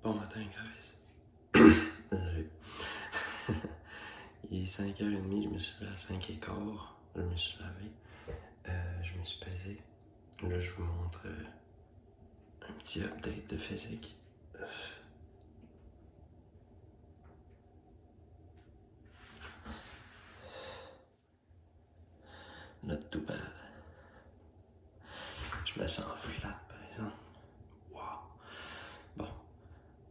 Bon matin, guys. Désolé. Il est 5h30, je me suis levé à 5h15. Je me suis lavé. Je me suis pesé. Là, je vous montre un petit update de physique. Not too bad. Je me sens flat, par exemple. Wow. Bon,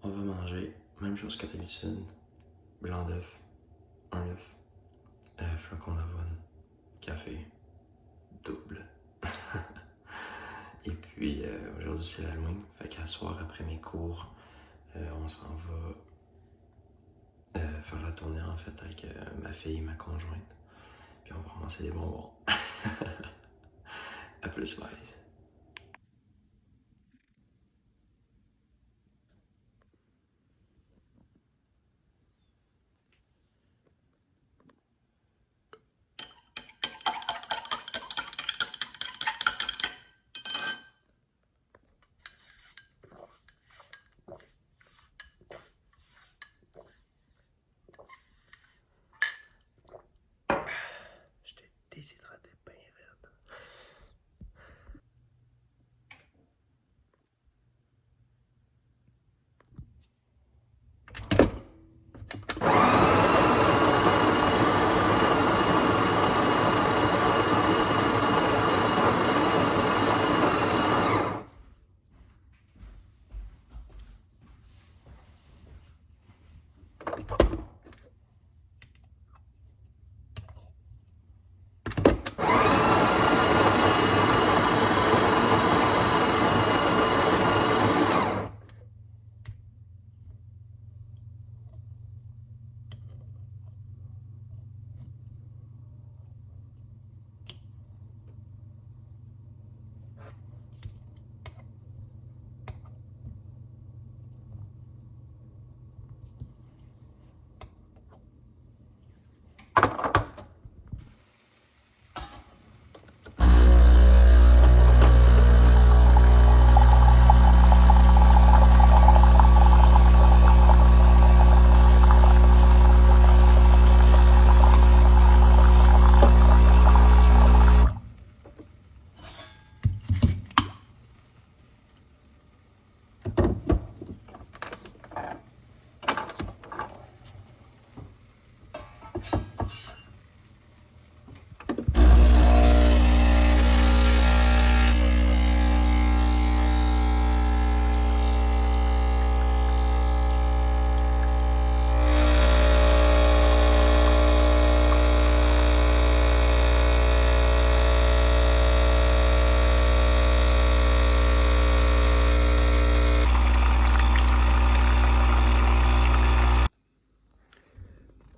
on va manger. Même chose que d'habitude. Blanc d'œuf. Un œuf. Flocon d'avoine. Café. Double. Et puis aujourd'hui c'est l'Halloween, fait qu'à soir après mes cours, on s'en va faire la tournée en fait avec ma fille et ma conjointe. Puis on va ramasser des bonbons. À plus, guys. J'étais déshydraté bien raide.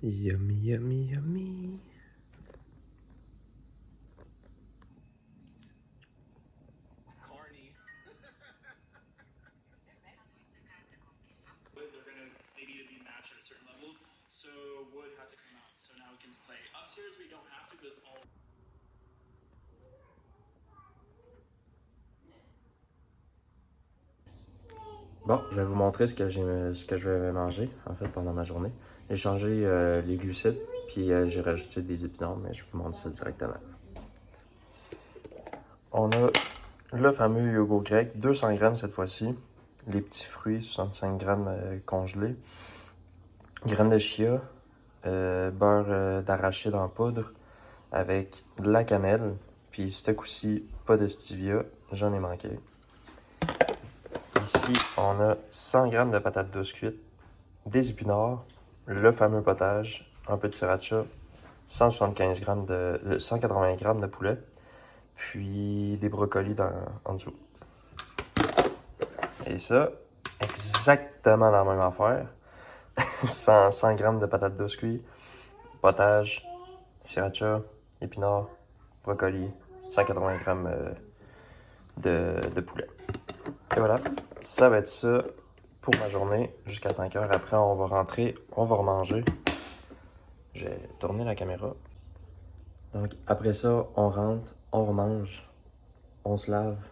Yummy, yummy, yummy. They need to be matched at a certain level, so wood had to come out. So now we can play upstairs. We don't have to, but it's all. Bon, je vais vous montrer ce que je vais manger en fait pendant ma journée. J'ai changé les glucides, puis j'ai rajouté des épinards, mais je vous montre ça directement. On a le fameux yogourt grec, 200 grammes cette fois-ci. Les petits fruits, 65 grammes congelés. Graines de chia, beurre d'arachide en poudre avec de la cannelle. Puis ce coup-ci, pas de stevia, j'en ai manqué. Ici, on a 100 grammes de patates douces cuites, des épinards, le fameux potage, un peu de sriracha, 175 grammes 180 grammes de poulet, puis des brocolis en dessous. Et ça, exactement la même affaire. 100 grammes de patates douces cuites, potage, sriracha, épinards, brocoli, 180 grammes de poulet. Et voilà, ça va être ça pour ma journée jusqu'à 5 heures. Après, on va rentrer, on va remanger. J'ai tourné la caméra. Donc, après ça, on rentre, on remange, on se lave,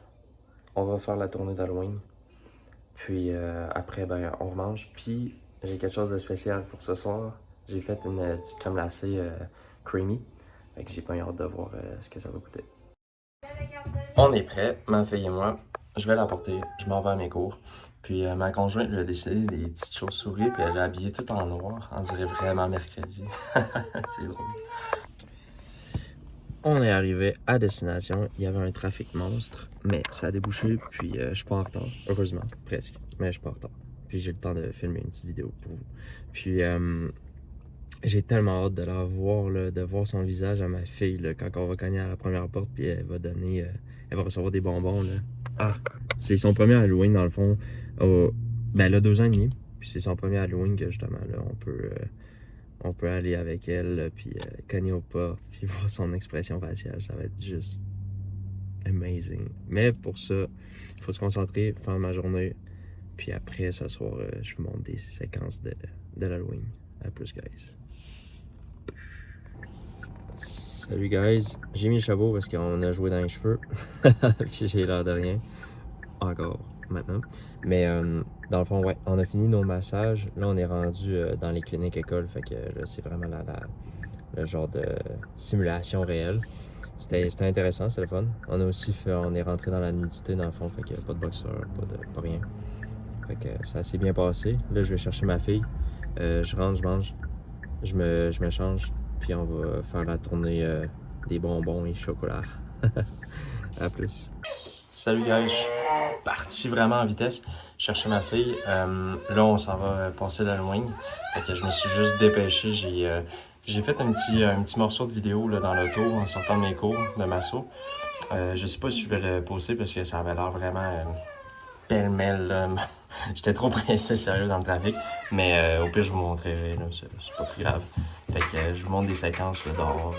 on va faire la tournée d'Halloween. Puis après, ben, on remange. Puis j'ai quelque chose de spécial pour ce soir. J'ai fait une petite crème glacée creamy. Fait que j'ai pas hâte de voir ce que ça va goûter. On est prêt, ma fille et moi. Je vais la porter, je m'en vais à mes cours. Puis ma conjointe lui a décidé des petites chauves-souris, puis elle l'a habillée tout en noir. On dirait vraiment mercredi. C'est drôle. On est arrivé à destination. Il y avait un trafic monstre, mais ça a débouché, puis je suis pas en retard. Heureusement, presque, mais je suis pas en retard. Puis j'ai le temps de filmer une petite vidéo pour vous. Puis j'ai tellement hâte de la voir, là, de voir son visage à ma fille là, quand on va cogner à la première porte, puis elle va donner, elle va recevoir des bonbons. Là. Ah, c'est son premier Halloween dans le fond. Ben, elle a 2 ans et demi, puis c'est son premier Halloween que justement là, on peut aller avec elle, là, puis cogner aux portes, puis voir son expression faciale. Ça va être juste amazing. Mais pour ça, il faut se concentrer, faire ma journée, puis après ce soir, je vous montre des séquences de l'Halloween. À plus, guys. Salut guys, j'ai mis le chapeau parce qu'on a joué dans les cheveux, puis j'ai l'air de rien, encore maintenant. Mais dans le fond, ouais, on a fini nos massages, là on est rendu dans les cliniques écoles, fait que là c'est vraiment le genre de simulation réelle. C'était intéressant, c'était le fun. On a aussi fait, on est rentré dans la nudité dans le fond, fait que pas de boxeur, pas rien. Fait que ça s'est bien passé. Là je vais chercher ma fille, je rentre, je mange, je me change. Puis on va faire la tournée des bonbons et chocolat. À plus. Salut guys, je suis parti vraiment en vitesse. Chercher ma fille. Là, on s'en va passer l'Halloween. Fait que je me suis juste dépêché. J'ai fait un petit morceau de vidéo là, dans l'auto en sortant de mes cours de masso. Je sais pas si je vais le poster parce que ça avait l'air vraiment pêle-mêle. J'étais trop pressé, sérieux, dans le trafic. Mais au pire, je vous montrerai. C'est pas plus grave. Fait que je vous montre des séquences là, dehors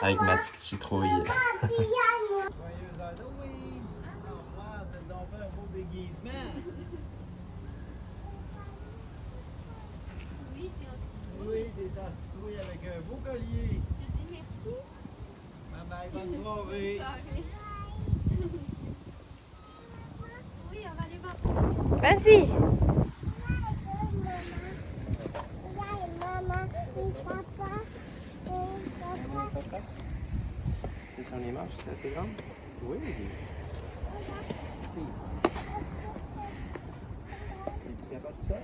avec ma petite citrouille. Oui, t'es ta citrouille avec un beau collier. Je dis merci. Bye bye, bonne soirée. Oui, on va aller voir. Vas-y. C'est sur les marches, c'est assez grand? Oui. Es-tu capable de ça?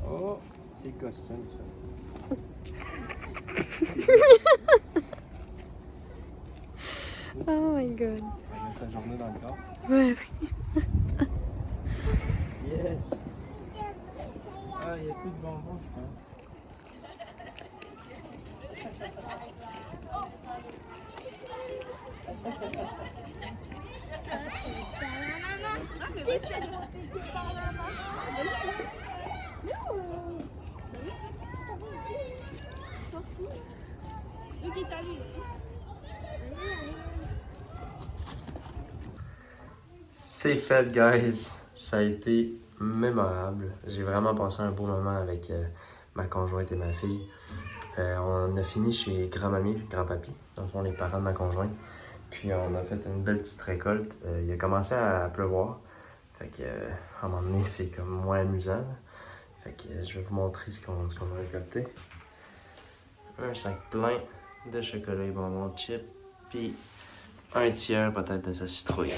Oh, c'est costume ça. Oh my god. Elle a sa journée dans le corps. Ouais. Yes! Ah, il n'y a plus de bonbons, je pense. T'es fait de répéter par la main. S'en fout. Le guitare. C'est fait, guys. Ça a été mémorable. J'ai vraiment passé un beau moment avec ma conjointe et ma fille. On a fini chez grand-mamie, grand-papy, dans le fond, les parents de ma conjointe. Puis on a fait une belle petite récolte. Il a commencé à pleuvoir. Fait que, à un moment donné, c'est comme moins amusant. Fait que je vais vous montrer ce qu'on a récolté. Un sac plein de chocolat et bonbons chips. Puis un tiers peut-être de sa citrouille.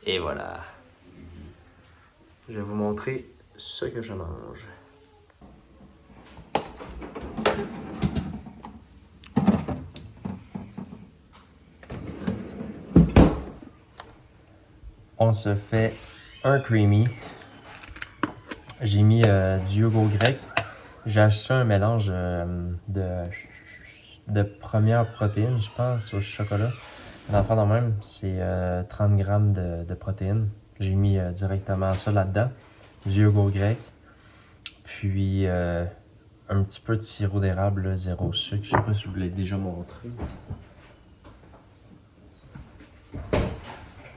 Et voilà. Je vais vous montrer ce que je mange. On se fait un creamy. J'ai mis du yogourt grec. J'ai acheté un mélange de première protéine, je pense, au chocolat. L'enfant de même, c'est 30 grammes de protéines. J'ai mis directement ça là-dedans. Du yogourt grec. Puis un petit peu de sirop d'érable, zéro sucre. Je sais pas si je vous l'ai déjà montré.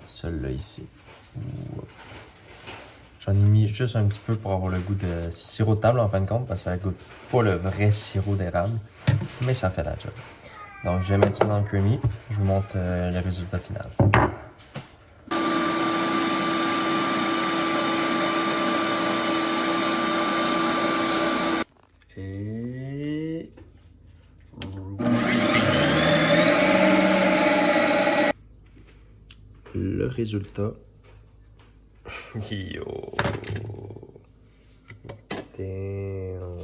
Celui-là ici. J'en ai mis juste un petit peu pour avoir le goût de sirop de table en fin de compte, parce que ça goûte pas le vrai sirop d'érable, mais ça fait la job. Donc je vais mettre ça dans le creamy, je vous montre le résultat final. le résultat. Yo! Damn!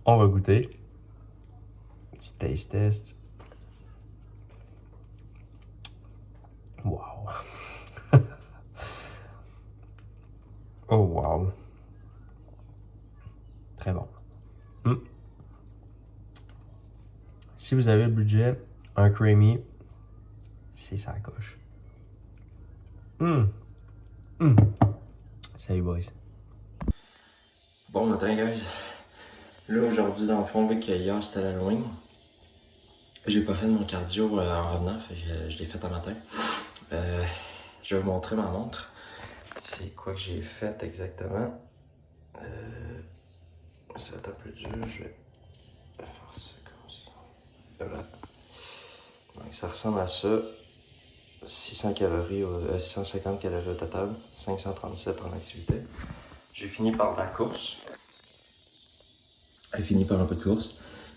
On va goûter. Petit taste test. Wow! Oh wow! Très bon. Si vous avez le budget, un creamy, c'est ça coche. Salut boys. Bon matin guys. Là aujourd'hui dans le fond, vu que hier c'était l'Halloween, j'ai pas fait de mon cardio en revenant, fait que je l'ai fait un matin. Je vais vous montrer ma montre. C'est quoi que j'ai fait exactement. Ça va être un peu dur, je vais faire ça comme ça. Voilà. Donc ça ressemble à ça. 600 calories, 650 calories au total, 537 en activité. J'ai fini par la course. J'ai fini par un peu de course.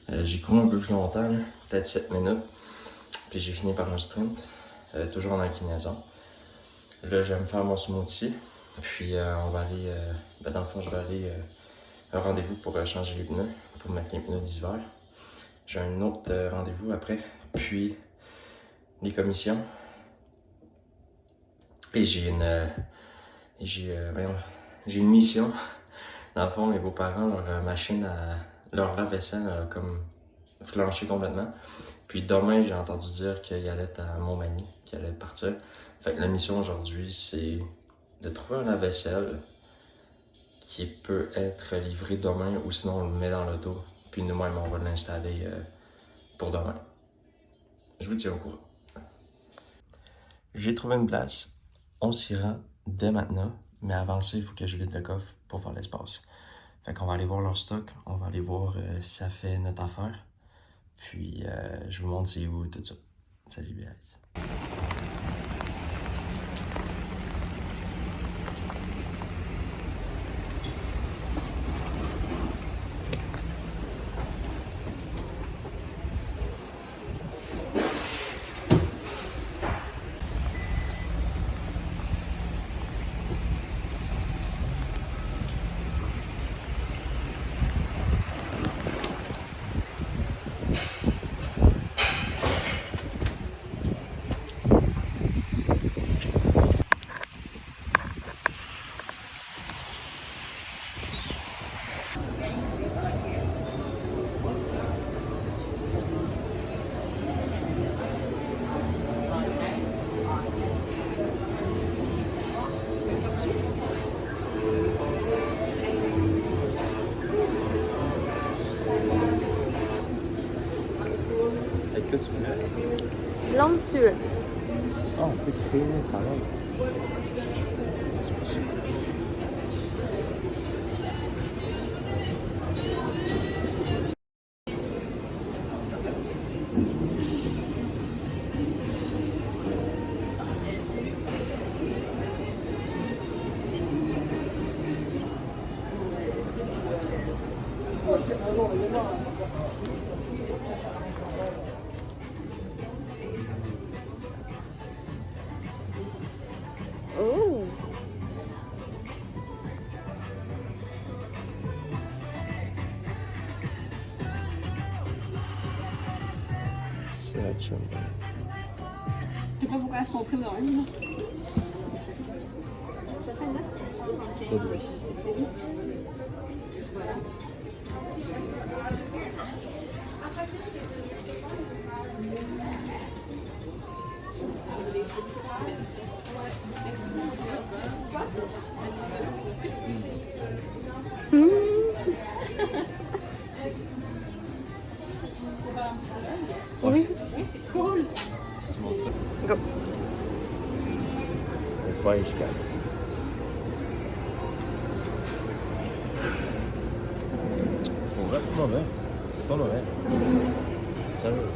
J'ai couru un peu plus longtemps, peut-être 7 minutes. Puis j'ai fini par un sprint, toujours en inclinaison. Là, je vais me faire mon smoothie. Puis on va aller, dans le fond, je vais aller un rendez-vous pour changer les pneus, pour mettre les pneus d'hiver. J'ai un autre rendez-vous après, puis les commissions. Et j'ai une mission. Dans le fond, mes beaux-parents, leur machine, leur lave-vaisselle a comme flanché complètement. Puis demain, j'ai entendu dire qu'il allait être à Montmagny, qu'il allait partir. Fait que la mission aujourd'hui, c'est de trouver un lave-vaisselle qui peut être livré demain ou sinon on le met dans l'auto. Puis nous-mêmes, on va l'installer pour demain. Je vous tiens au courant. J'ai trouvé une place. On s'y rend dès maintenant, mais avant ça, il faut que je vide le coffre pour faire l'espace. Fait qu'on va aller voir leur stock, on va aller voir si ça fait notre affaire. Puis je vous montre c'est où tout ça. Salut guys. L'onctueux. Oh, on peut créer pareil. Oh. C'est la chum. Je sais pas pourquoi elle se comprime dans une. C'est lui. Oui. C'est cool. Go. Pas efficace. Ouais, pas mauvais. Pas mauvais. Sérieux.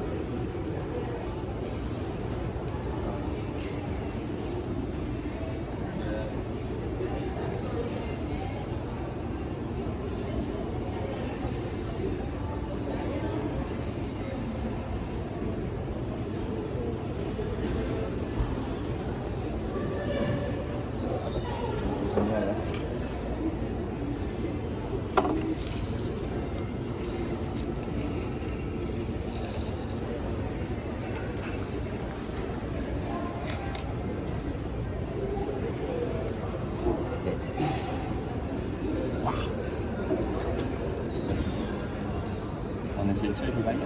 On essaie de ça avec les baguettes.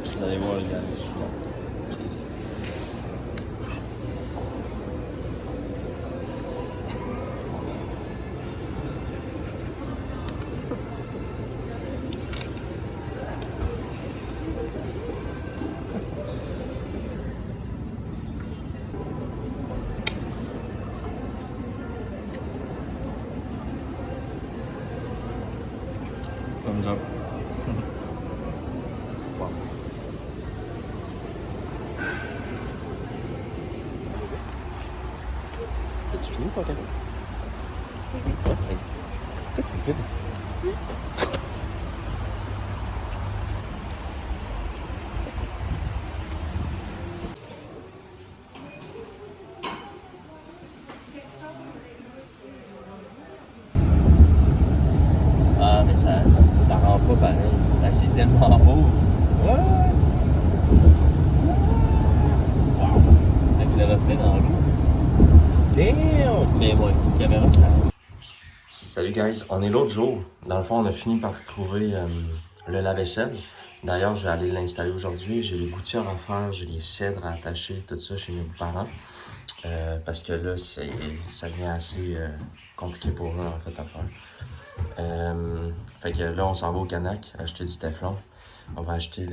Vous allez voir, les gars. Thumbs up. Wow. T'as-tu fini ton café? Oui. Pourquoi tu me fais? Ah, mais ça rend pas pareil. Là, c'est tellement haut. Ouais. Wow. Avec le reflet dans l'eau. Damn! Mais ouais, caméra, ça. Salut guys, on est l'autre jour. Dans le fond, on a fini par trouver le lave-vaisselle. D'ailleurs, je vais aller l'installer aujourd'hui. J'ai les gouttières à faire, j'ai les cèdres à attacher, tout ça chez mes parents. Parce que là, ça devient assez compliqué pour eux en fait à faire. Fait que là, on s'en va au Canac acheter du Teflon. On va acheter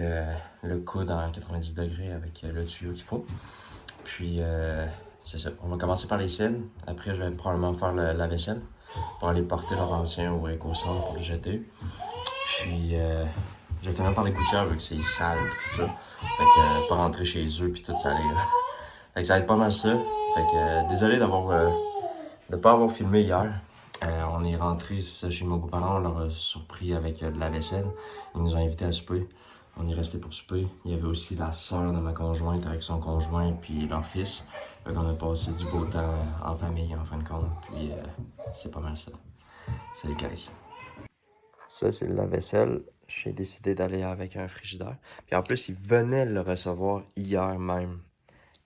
le coude en 90 degrés avec le tuyau qu'il faut. Puis, c'est ça. On va commencer par les cèdres. Après, je vais probablement faire la vaisselle pour aller porter leur ancien au éco-centre pour le jeter. Puis, je vais finir par les gouttières vu que c'est sale et tout ça. Fait que pas rentrer chez eux puis tout salir. Fait que ça va être pas mal ça. Fait que désolé de pas avoir filmé hier. On est rentré chez mes beaux-parents, on leur a surpris avec de la vaisselle. Ils nous ont invités à souper. On est resté pour souper. Il y avait aussi la sœur de ma conjointe avec son conjoint puis leur fils. Fait qu'on a passé du beau temps en famille en fin de compte. Puis c'est pas mal ça. Salut guys. Ça c'est le lave-vaisselle. J'ai décidé d'aller avec un frigidaire. Puis en plus, ils venaient le recevoir hier même.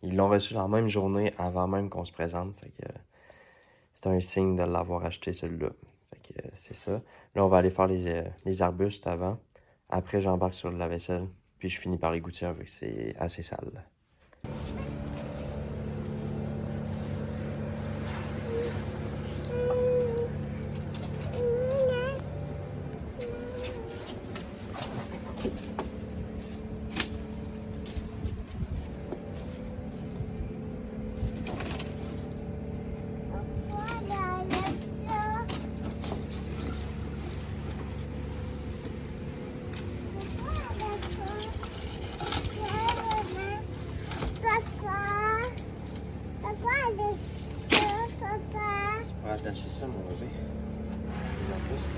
Ils l'ont reçu la même journée avant même qu'on se présente. Fait que c'est un signe de l'avoir acheté celui-là. Fait que c'est ça. Là, on va aller faire les arbustes avant. Après, j'embarque sur le lave-vaisselle. Puis je finis par les gouttières vu que c'est assez sale. Tu peux attacher ça, mon bébé? Les arbustes.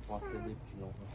On va t'aider plus longtemps.